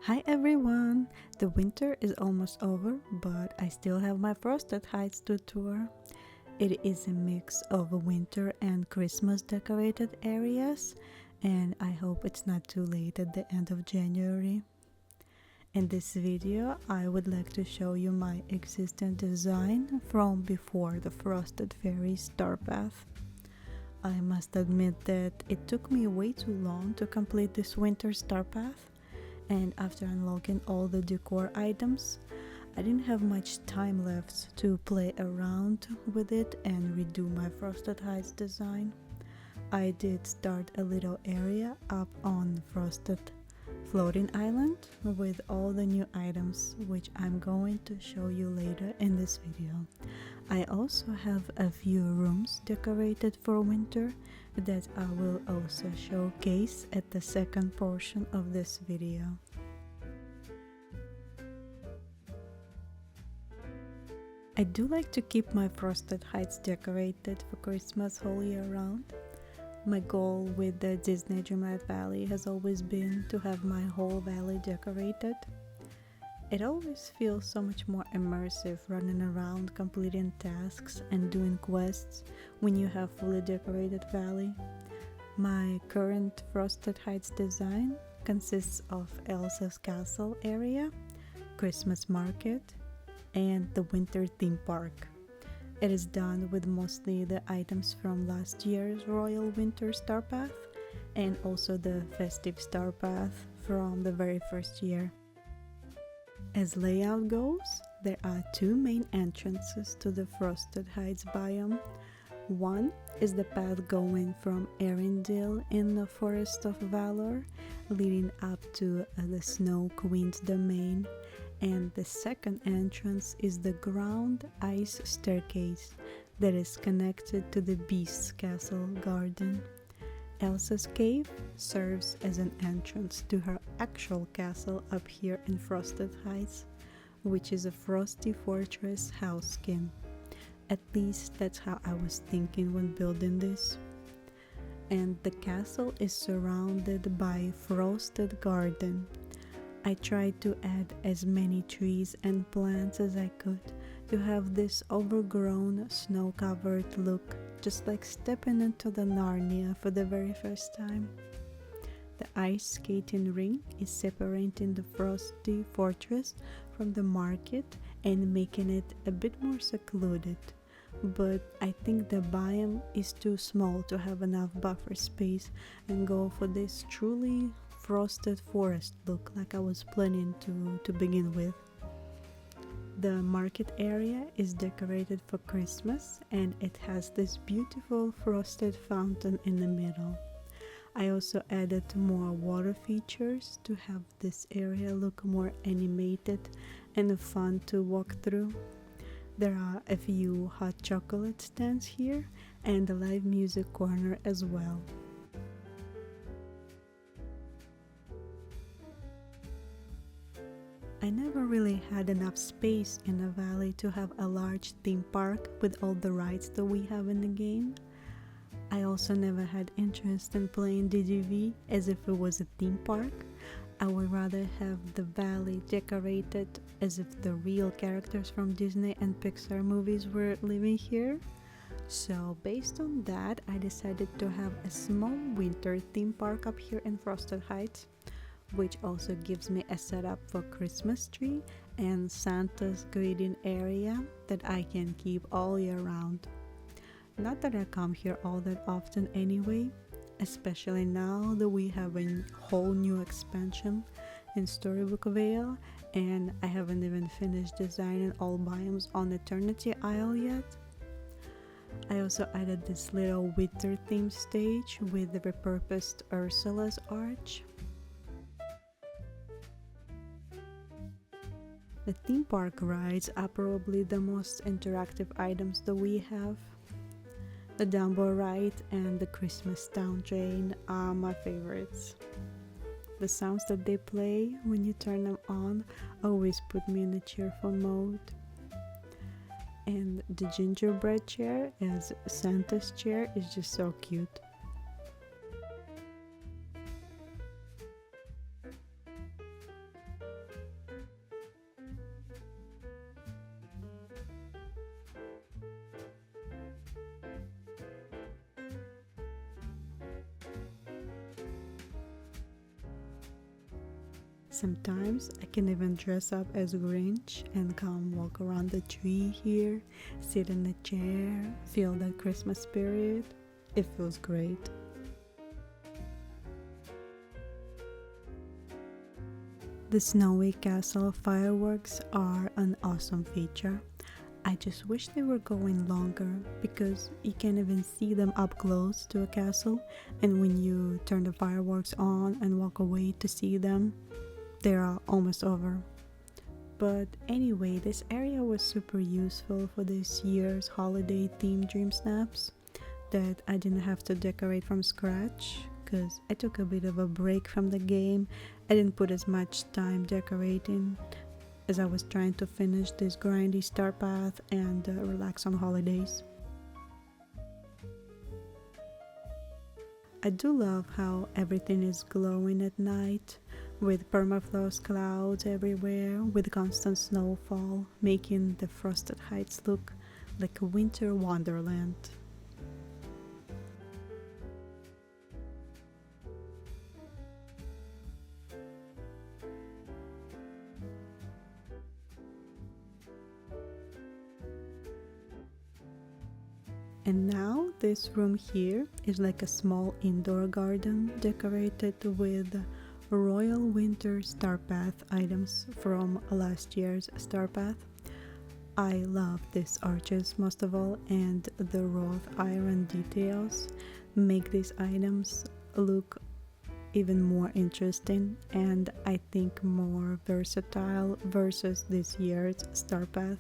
Hi everyone! The winter is almost over, but I still have my Frosted Heights to tour. It is a mix of winter and Christmas decorated areas, and I hope it's not too late at the end of January. In this video, I would like to show you my existing design from before the Frosted Fairies starpath. I must admit that it took me way too long to complete this winter starpath, and after unlocking all the decor items, I didn't have much time left to play around with it and redo my Frosted Heights design. I did start a little area up on Frosted Floating Island with all the new items, which I'm going to show you later in this video. I also have a few rooms decorated for winter that I will also showcase at the second portion of this video. I do like to keep my Frosted Heights decorated for Christmas whole year round. My goal with the Disney Dreamlight Valley has always been to have my whole valley decorated. It always feels so much more immersive running around completing tasks and doing quests when you have fully decorated valley. My current Frosted Heights design consists of Elsa's castle area, Christmas market, and the winter theme park. It is done with mostly the items from last year's Royal Winter Starpath and also the Festive Starpath from the very first year. As layout goes, there are two main entrances to the Frosted Heights biome. One is the path going from Arendelle in the Forest of Valor, leading up to the Snow Queen's domain, and the second entrance is the ground ice staircase that is connected to the Beast's Castle garden. Elsa's cave serves as an entrance to her actual castle up here in Frosted Heights, which is a frosty fortress house skin. At least that's how I was thinking when building this. And the castle is surrounded by frosted garden. I tried to add as many trees and plants as I could to have this overgrown, snow-covered look, just like stepping into the Narnia for the very first time. The ice skating rink is separating the frosty fortress from the market and making it a bit more secluded. But I think the biome is too small to have enough buffer space and go for this truly frosted forest look like I was planning to begin with. The market area is decorated for Christmas and it has this beautiful frosted fountain in the middle. I also added more water features to have this area look more animated and fun to walk through. There are a few hot chocolate stands here and a live music corner as well. I never really had enough space in the valley to have a large theme park with all the rides that we have in the game. I also never had interest in playing DDV as if it was a theme park. I would rather have the valley decorated as if the real characters from Disney and Pixar movies were living here. So based on that, I decided to have a small winter theme park up here in Frosted Heights, which also gives me a setup for Christmas tree and Santa's greeting area that I can keep all year round. Not that I come here all that often anyway, especially now that we have a whole new expansion in Storybook Vale and I haven't even finished designing all biomes on Eternity Isle yet. I also added this little winter theme stage with the repurposed Ursula's arch. The theme park rides are probably the most interactive items that we have. The Dumbo ride and the Christmas Town train are my favorites. The sounds that they play when you turn them on always put me in a cheerful mode. And the gingerbread chair as Santa's chair is just so cute. Sometimes I can even dress up as Grinch and come walk around the tree here, sit in a chair, feel the Christmas spirit. It feels great. The snowy castle fireworks are an awesome feature. I just wish they were going longer because you can't even see them up close to a castle, and when you turn the fireworks on and walk away to see them, they are almost over. But anyway, this area was super useful for this year's holiday themed dream snaps that I didn't have to decorate from scratch because I took a bit of a break from the game. I didn't put as much time decorating as I was trying to finish this grindy star path and relax on holidays. I do love how everything is glowing at night, with permafrost clouds everywhere, with constant snowfall, making the frosted heights look like a winter wonderland. And now this room here is like a small indoor garden decorated with Royal Winter Starpath items from last year's Starpath. I love these arches most of all, and the wrought iron details make these items look even more interesting and I think more versatile versus this year's Starpath.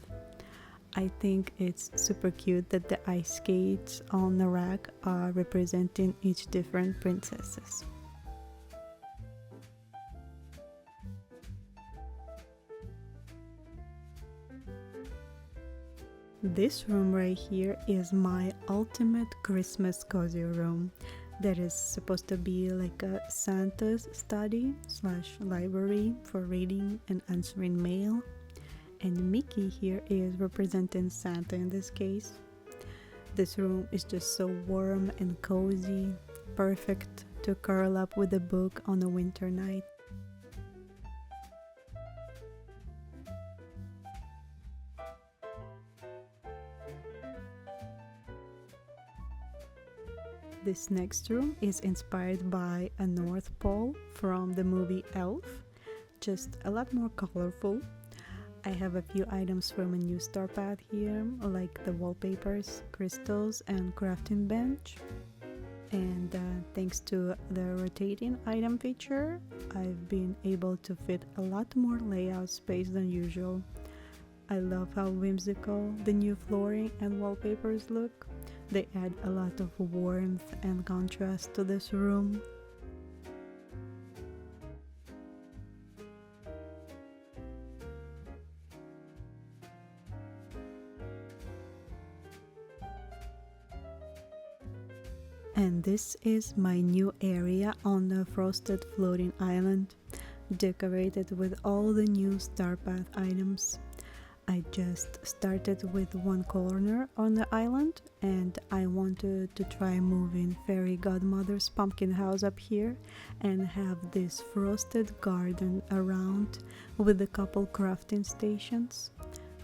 I think it's super cute that the ice skates on the rack are representing each different princesses. This room right here is my ultimate Christmas cozy room that is supposed to be like a Santa's study / library for reading and answering mail. And Mickey here is representing Santa in this case. This room is just so warm and cozy, perfect to curl up with a book on a winter night. This next room is inspired by a North Pole from the movie Elf, just a lot more colorful. I have a few items from a new star path here, like the wallpapers, crystals, and crafting bench. And thanks to the rotating item feature, I've been able to fit a lot more layout space than usual. I love how whimsical the new flooring and wallpapers look. They add a lot of warmth and contrast to this room. And this is my new area on the frosted floating island, decorated with all the new Starpath items. I just started with one corner on the island and I wanted to try moving Fairy Godmother's pumpkin house up here and have this frosted garden around with a couple crafting stations.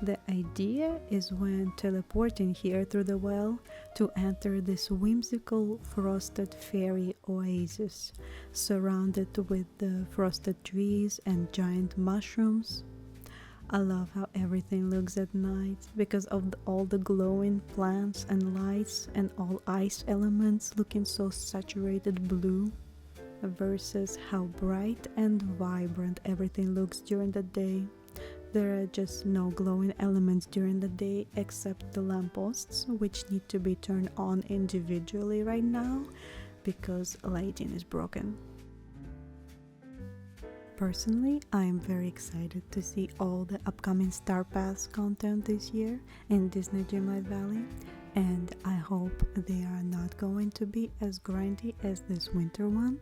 The idea is when teleporting here through the well to enter this whimsical frosted fairy oasis surrounded with the frosted trees and giant mushrooms. I love how everything looks at night because of all the glowing plants and lights and all ice elements looking so saturated blue versus how bright and vibrant everything looks during the day. There are just no glowing elements during the day except the lampposts, which need to be turned on individually right now because lighting is broken. Personally, I am very excited to see all the upcoming Star Paths content this year in Disney Dreamlight Valley, and I hope they are not going to be as grindy as this winter one.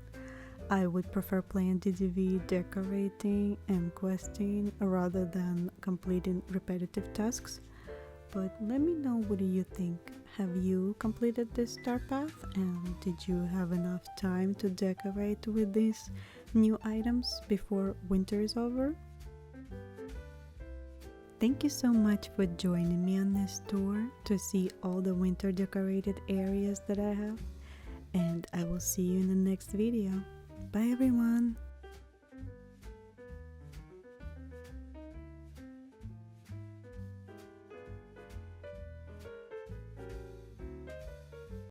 I would prefer playing DDV decorating and questing rather than completing repetitive tasks. But let me know, what do you think? Have you completed this star path, and did you have enough time to decorate with these new items before winter is over. Thank you so much for joining me on this tour to see all the winter decorated areas that I have, and I will see you in the next video. Bye everyone!